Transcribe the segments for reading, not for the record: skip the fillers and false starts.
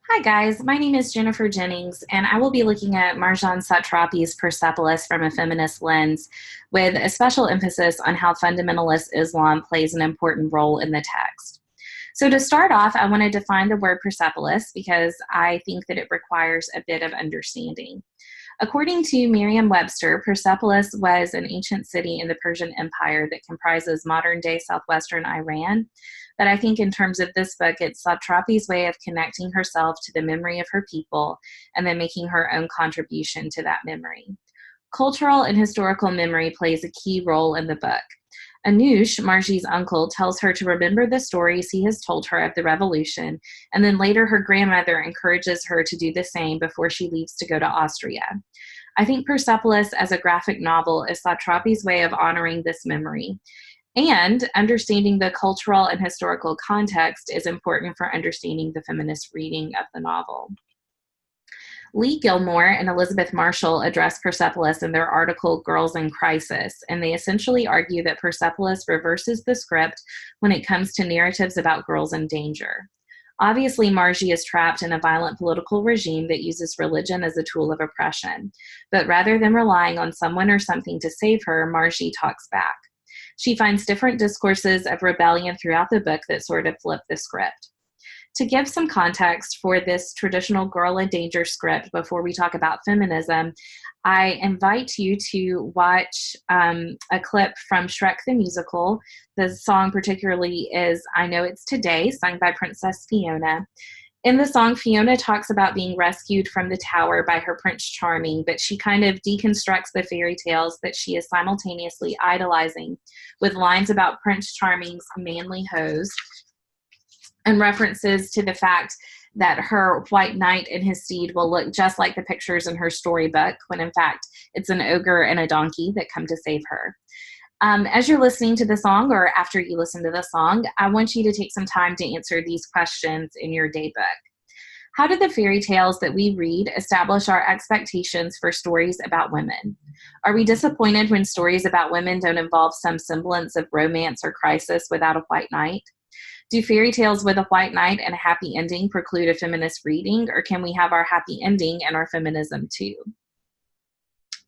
Hi guys, my name is Jennifer Jennings, and I will be looking at Marjan Satrapi's Persepolis from a feminist lens, with a special emphasis on how fundamentalist Islam plays an important role in the text. So to start off, I want to define the word Persepolis because I think that it requires a bit of understanding. According to Merriam-Webster, Persepolis was an ancient city in the Persian Empire that comprises modern-day southwestern Iran. But I think in terms of this book, it's Satrapi's way of connecting herself to the memory of her people and then making her own contribution to that memory. Cultural and historical memory plays a key role in the book. Anush, Marji's uncle, tells her to remember the stories he has told her of the revolution, and then later her grandmother encourages her to do the same before she leaves to go to Austria. I think Persepolis as a graphic novel is Satrapi's way of honoring this memory. And understanding the cultural and historical context is important for understanding the feminist reading of the novel. Lee Gilmore and Elizabeth Marshall address Persepolis in their article Girls in Crisis, and they essentially argue that Persepolis reverses the script when it comes to narratives about girls in danger. Obviously, Marji is trapped in a violent political regime that uses religion as a tool of oppression. But rather than relying on someone or something to save her, Marji talks back. She finds different discourses of rebellion throughout the book that sort of flip the script. To give some context for this traditional girl in danger script before we talk about feminism, I invite you to watch a clip from Shrek the Musical. The song particularly is I Know It's Today, sung by Princess Fiona. In the song, Fiona talks about being rescued from the tower by her Prince Charming, but she kind of deconstructs the fairy tales that she is simultaneously idolizing with lines about Prince Charming's manly hose and references to the fact that her white knight and his steed will look just like the pictures in her storybook, when in fact it's an ogre and a donkey that come to save her. As you're listening to the song, or after you listen to the song, I want you to take some time to answer these questions in your daybook. How do the fairy tales that we read establish our expectations for stories about women? Are we disappointed when stories about women don't involve some semblance of romance or crisis without a white knight? Do fairy tales with a white knight and a happy ending preclude a feminist reading, or can we have our happy ending and our feminism too?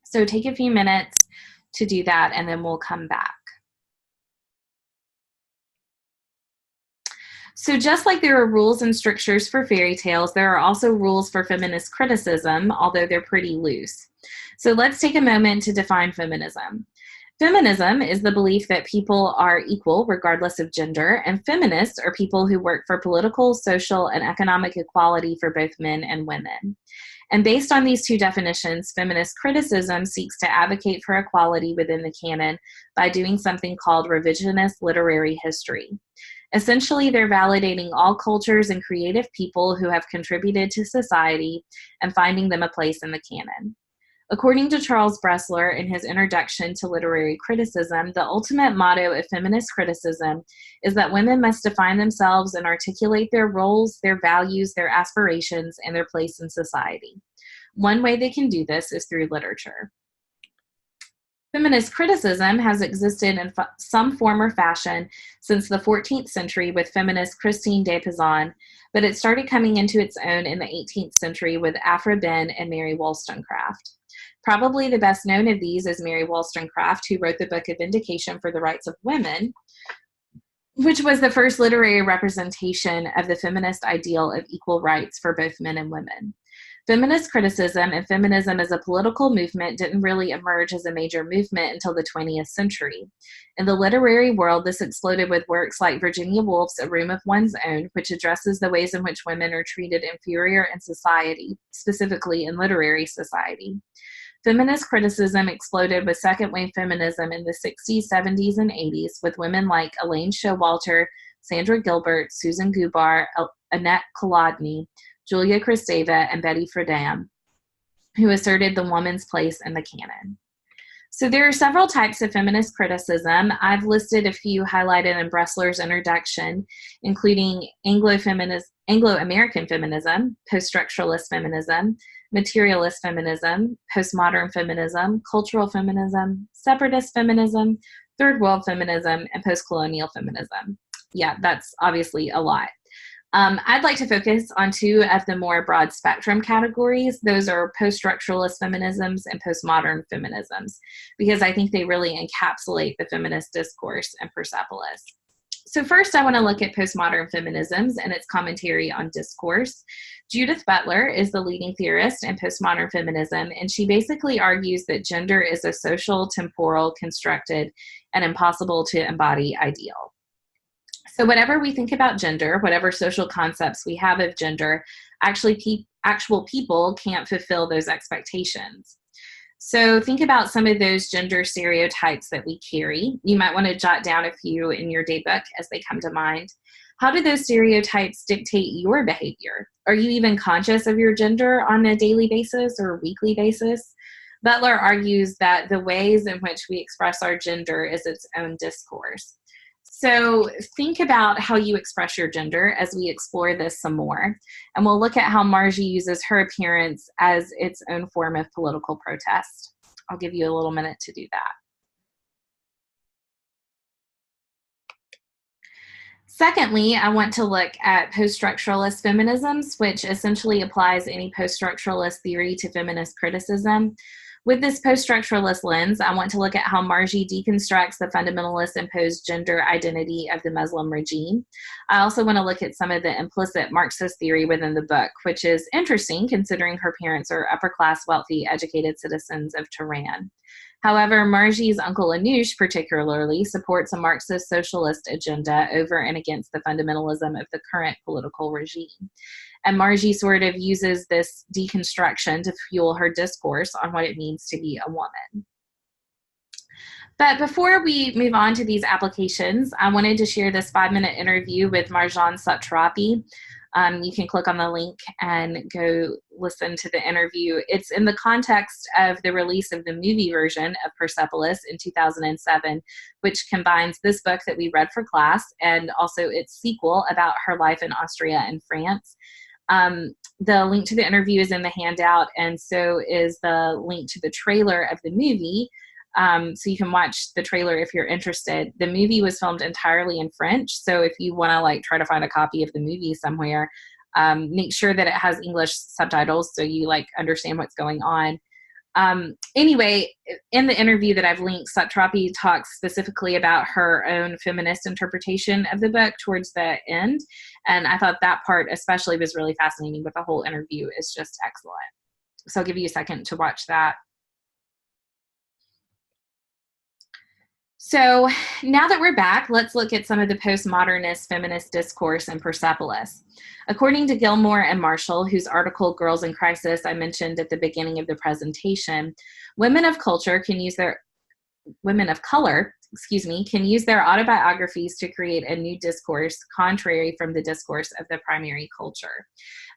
So take a few minutes to do that, and then we'll come back. So just like there are rules and strictures for fairy tales, there are also rules for feminist criticism, although they're pretty loose. So let's take a moment to define feminism. Feminism is the belief that people are equal regardless of gender, and feminists are people who work for political, social, and economic equality for both men and women. And based on these two definitions, feminist criticism seeks to advocate for equality within the canon by doing something called revisionist literary history. Essentially, they're validating all cultures and creative people who have contributed to society and finding them a place in the canon. According to Charles Bressler in his introduction to literary criticism, the ultimate motto of feminist criticism is that women must define themselves and articulate their roles, their values, their aspirations, and their place in society. One way they can do this is through literature. Feminist criticism has existed in some form or fashion since the 14th century with feminist Christine de Pizan, but it started coming into its own in the 18th century with Aphra Behn and Mary Wollstonecraft. Probably the best known of these is Mary Wollstonecraft, who wrote the book A Vindication for the Rights of Women, which was the first literary representation of the feminist ideal of equal rights for both men and women. Feminist criticism and feminism as a political movement didn't really emerge as a major movement until the 20th century. In the literary world, this exploded with works like Virginia Woolf's A Room of One's Own, which addresses the ways in which women are treated inferior in society, specifically in literary society. Feminist criticism exploded with second-wave feminism in the 60s, 70s, and 80s, with women like Elaine Showalter, Sandra Gilbert, Susan Gubar, Annette Kolodny, Julia Kristeva, and Betty Friedan, who asserted the woman's place in the canon. So there are several types of feminist criticism. I've listed a few highlighted in Bressler's introduction, including Anglo-American feminism, post-structuralist feminism, materialist feminism, postmodern feminism, cultural feminism, separatist feminism, third world feminism, and post-colonial feminism. Yeah, that's obviously a lot. I'd like to focus on two of the more broad spectrum categories. Those are post-structuralist feminisms and postmodern feminisms, because I think they really encapsulate the feminist discourse in Persepolis. So first, I want to look at postmodern feminisms and its commentary on discourse. Judith Butler is the leading theorist in postmodern feminism, and she basically argues that gender is a social, temporal, constructed, and impossible to embody ideal. So whatever we think about gender, whatever social concepts we have of gender, actual people can't fulfill those expectations. So think about some of those gender stereotypes that we carry. You might want to jot down a few in your daybook as they come to mind. How do those stereotypes dictate your behavior? Are you even conscious of your gender on a daily basis or weekly basis? Butler argues that the ways in which we express our gender is its own discourse. So think about how you express your gender as we explore this some more. And we'll look at how Margie uses her appearance as its own form of political protest. I'll give you a little minute to do that. Secondly, I want to look at post-structuralist feminisms, which essentially applies any post-structuralist theory to feminist criticism. With this post-structuralist lens, I want to look at how Margie deconstructs the fundamentalist imposed gender identity of the Muslim regime. I also want to look at some of the implicit Marxist theory within the book, which is interesting considering her parents are upper-class, wealthy, educated citizens of Tehran. However, Margie's uncle Anoush particularly supports a Marxist socialist agenda over and against the fundamentalism of the current political regime. And Margie sort of uses this deconstruction to fuel her discourse on what it means to be a woman. But before we move on to these applications, I wanted to share this 5-minute interview with Marjan Satrapi. You can click on the link and go listen to the interview. It's in the context of the release of the movie version of Persepolis in 2007, which combines this book that we read for class and also its sequel about her life in Austria and France. The link to the interview is in the handout, and so is the link to the trailer of the movie. So you can watch the trailer if you're interested. The movie was filmed entirely in French, so if you want to try to find a copy of the movie somewhere, make sure that it has English subtitles so you understand what's going on. Anyway, in the interview that I've linked, Satrapi talks specifically about her own feminist interpretation of the book towards the end, and I thought that part especially was really fascinating, but the whole interview is just excellent. So I'll give you a second to watch that. So now that we're back, let's look at some of the postmodernist feminist discourse in Persepolis. According to Gilmore and Marshall, whose article Girls in Crisis I mentioned at the beginning of the presentation, women of color can use their autobiographies to create a new discourse contrary from the discourse of the primary culture.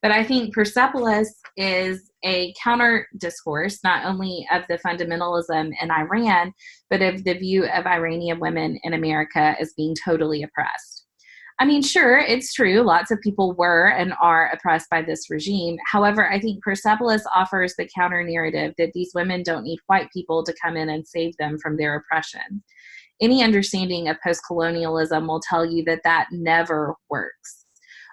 But I think Persepolis is a counter discourse, not only of the fundamentalism in Iran, but of the view of Iranian women in America as being totally oppressed. I mean, sure, it's true, lots of people were and are oppressed by this regime. However, I think Persepolis offers the counter narrative that these women don't need white people to come in and save them from their oppression. Any understanding of post-colonialism will tell you that that never works.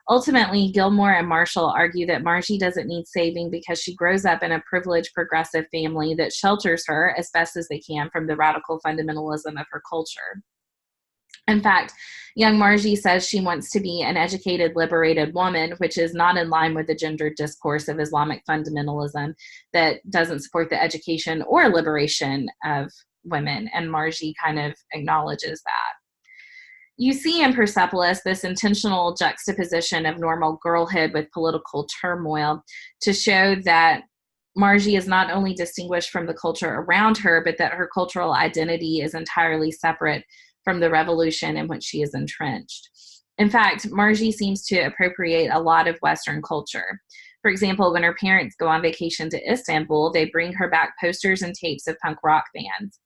Ultimately, Gilmore and Marshall argue that Margie doesn't need saving because she grows up in a privileged progressive family that shelters her as best as they can from the radical fundamentalism of her culture. In fact, young Margie says she wants to be an educated, liberated woman, which is not in line with the gender discourse of Islamic fundamentalism that doesn't support the education or liberation of women, and Margie kind of acknowledges that. You see in Persepolis this intentional juxtaposition of normal girlhood with political turmoil to show that Margie is not only distinguished from the culture around her, but that her cultural identity is entirely separate from the revolution in which she is entrenched. In fact, Margie seems to appropriate a lot of Western culture. For example, when her parents go on vacation to Istanbul, they bring her back posters and tapes of punk rock bands.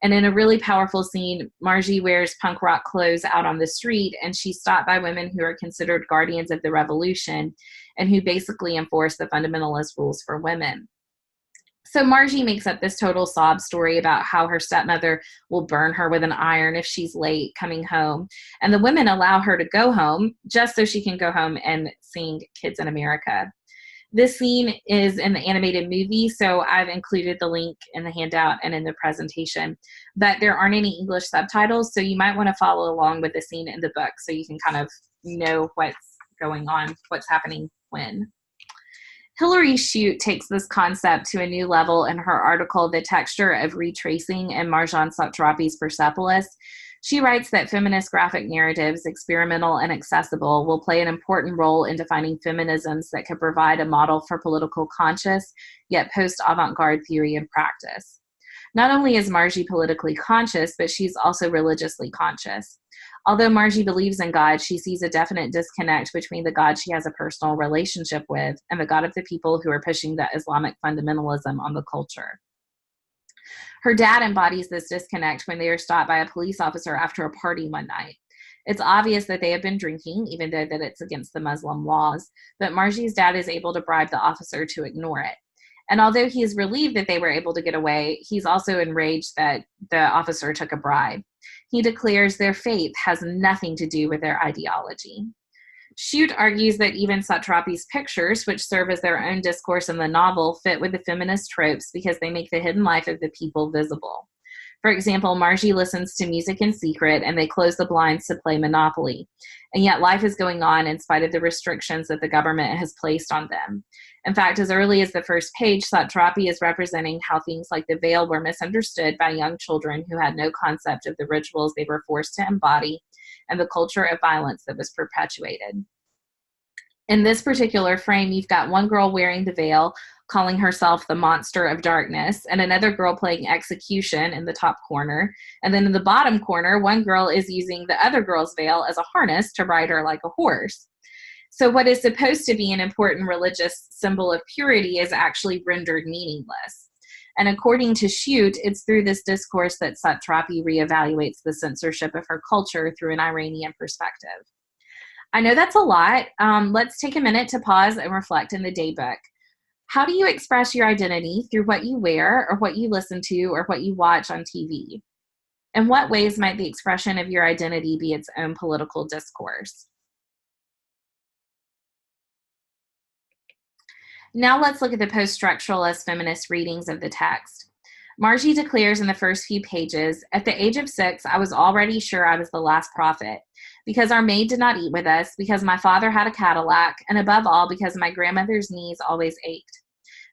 And in a really powerful scene, Margie wears punk rock clothes out on the street, and she's stopped by women who are considered guardians of the revolution and who basically enforce the fundamentalist rules for women. So Margie makes up this total sob story about how her stepmother will burn her with an iron if she's late coming home. And the women allow her to go home just so she can go home and sing Kids in America. This scene is in the animated movie, so I've included the link in the handout and in the presentation. But there aren't any English subtitles, so you might want to follow along with the scene in the book so you can kind of know what's going on, what's happening when. Hilary Shute takes this concept to a new level in her article, The Texture of Retracing in Marjane Satrapi's Persepolis. She writes that feminist graphic narratives, experimental and accessible, will play an important role in defining feminisms that could provide a model for political conscious, yet post-avant-garde theory and practice. Not only is Margie politically conscious, but she's also religiously conscious. Although Margie believes in God, she sees a definite disconnect between the God she has a personal relationship with and the God of the people who are pushing the Islamic fundamentalism on the culture. Her dad embodies this disconnect when they are stopped by a police officer after a party one night. It's obvious that they have been drinking, even though that it's against the Muslim laws, but Margie's dad is able to bribe the officer to ignore it. And although he is relieved that they were able to get away, he's also enraged that the officer took a bribe. He declares their faith has nothing to do with their ideology. Shute argues that even Satrapi's pictures, which serve as their own discourse in the novel, fit with the feminist tropes because they make the hidden life of the people visible. For example, Margie listens to music in secret and they close the blinds to play Monopoly. And yet life is going on in spite of the restrictions that the government has placed on them. In fact, as early as the first page, Satrapi is representing how things like the veil were misunderstood by young children who had no concept of the rituals they were forced to embody and the culture of violence that was perpetuated. In this particular frame, you've got one girl wearing the veil, calling herself the monster of darkness, and another girl playing execution in the top corner. And then in the bottom corner, one girl is using the other girl's veil as a harness to ride her like a horse. So what is supposed to be an important religious symbol of purity is actually rendered meaningless. And according to Shute, it's through this discourse that Satrapi reevaluates the censorship of her culture through an Iranian perspective. I know that's a lot. Let's take a minute to pause and reflect in the daybook. How do you express your identity through what you wear or what you listen to or what you watch on TV? In what ways might the expression of your identity be its own political discourse? Now let's look at the post-structuralist feminist readings of the text. Margie declares in the first few pages, at the age of 6, I was already sure I was the last prophet, because our maid did not eat with us, because my father had a Cadillac, and above all, because my grandmother's knees always ached.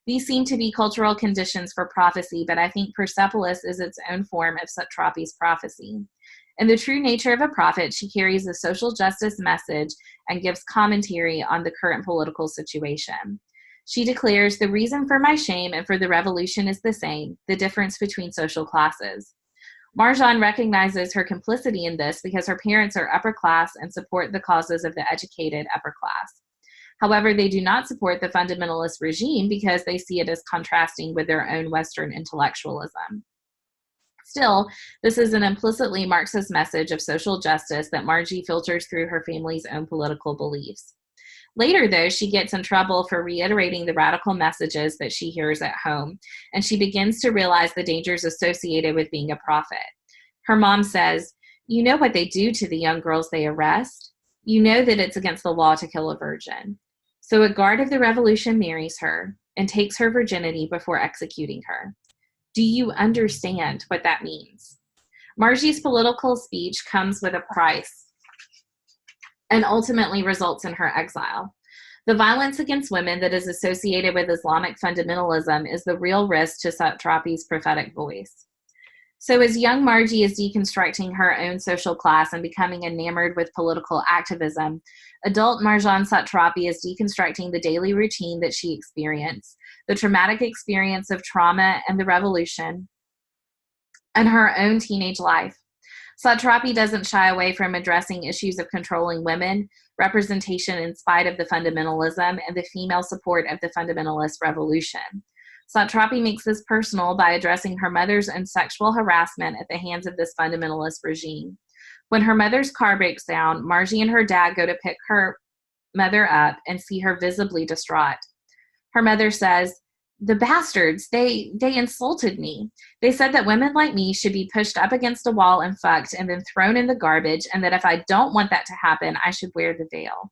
These seem to be cultural conditions for prophecy, but I think Persepolis is its own form of Satrapi's prophecy. In the true nature of a prophet, she carries a social justice message and gives commentary on the current political situation. She declares, the reason for my shame and for the revolution is the same, the difference between social classes. Marjane recognizes her complicity in this because her parents are upper class and support the causes of the educated upper class. However, they do not support the fundamentalist regime because they see it as contrasting with their own Western intellectualism. Still, this is an implicitly Marxist message of social justice that Margie filters through her family's own political beliefs. Later, though, she gets in trouble for reiterating the radical messages that she hears at home, and she begins to realize the dangers associated with being a prophet. Her mom says, you know what they do to the young girls they arrest? You know that it's against the law to kill a virgin. So a guard of the revolution marries her and takes her virginity before executing her. Do you understand what that means? Margie's political speech comes with a price and ultimately results in her exile. The violence against women that is associated with Islamic fundamentalism is the real risk to Satrapi's prophetic voice. So as young Margie is deconstructing her own social class and becoming enamored with political activism, adult Marjane Satrapi is deconstructing the daily routine that she experienced, the traumatic experience of trauma and the revolution, and her own teenage life. Satrapi doesn't shy away from addressing issues of controlling women, representation in spite of the fundamentalism, and the female support of the fundamentalist revolution. Satrapi makes this personal by addressing her mother's own sexual harassment at the hands of this fundamentalist regime. When her mother's car breaks down, Margie and her dad go to pick her mother up and see her visibly distraught. Her mother says, The bastards, they insulted me. They said that women like me should be pushed up against a wall and fucked and then thrown in the garbage, and that if I don't want that to happen, I should wear the veil.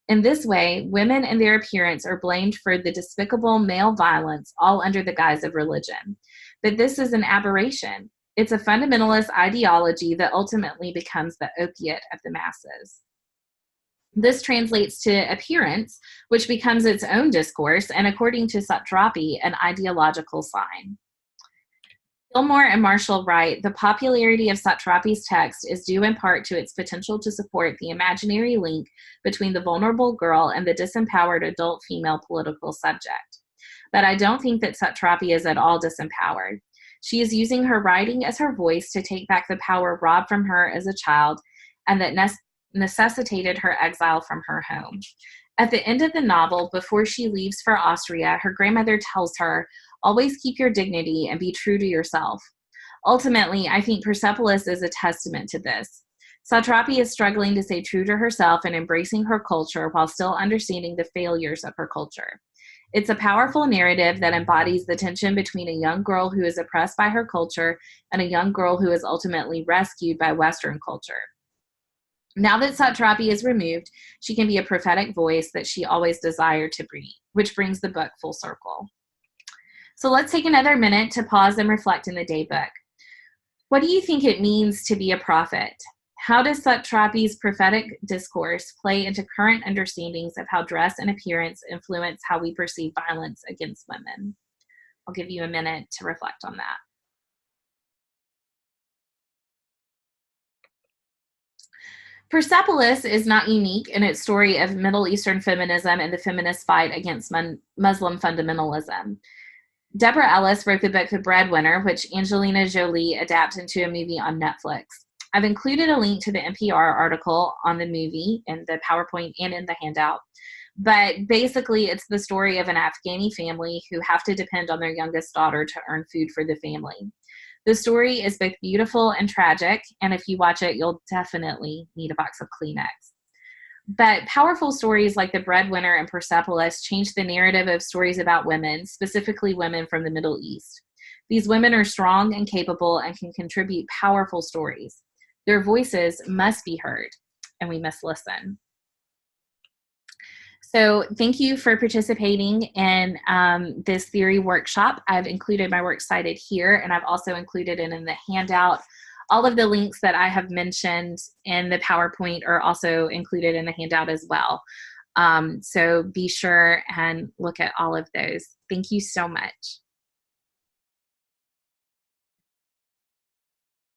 In this way, women and their appearance are blamed for the despicable male violence, all under the guise of religion. But this is an aberration. It's a fundamentalist ideology that ultimately becomes the opiate of the masses. This translates to appearance, which becomes its own discourse, and according to Satrapi, an ideological sign. Gilmore and Marshall write, the popularity of Satrapi's text is due in part to its potential to support the imaginary link between the vulnerable girl and the disempowered adult female political subject. But I don't think that Satrapi is at all disempowered. She is using her writing as her voice to take back the power robbed from her as a child, and that necessitated her exile from her home. At the end of the novel, before she leaves for Austria, her grandmother tells her, always keep your dignity and be true to yourself. Ultimately, I think Persepolis is a testament to this. Satrapi is struggling to stay true to herself and embracing her culture while still understanding the failures of her culture. It's a powerful narrative that embodies the tension between a young girl who is oppressed by her culture and a young girl who is ultimately rescued by Western culture. Now that Satrapi is removed, she can be a prophetic voice that she always desired to be, which brings the book full circle. So let's take another minute to pause and reflect in the daybook. What do you think it means to be a prophet? How does Satrapi's prophetic discourse play into current understandings of how dress and appearance influence how we perceive violence against women? I'll give you a minute to reflect on that. Persepolis is not unique in its story of Middle Eastern feminism and the feminist fight against Muslim fundamentalism. Deborah Ellis wrote the book The Breadwinner, which Angelina Jolie adapted into a movie on Netflix. I've included a link to the NPR article on the movie in the PowerPoint and in the handout. But basically, it's the story of an Afghani family who have to depend on their youngest daughter to earn food for the family. The story is both beautiful and tragic, and if you watch it, you'll definitely need a box of Kleenex. But powerful stories like The Breadwinner and Persepolis change the narrative of stories about women, specifically women from the Middle East. These women are strong and capable and can contribute powerful stories. Their voices must be heard, and we must listen. So thank you for participating in this theory workshop. I've included my works cited here, and I've also included it in the handout. All of the links that I have mentioned in the PowerPoint are also included in the handout as well. So be sure and look at all of those. Thank you so much.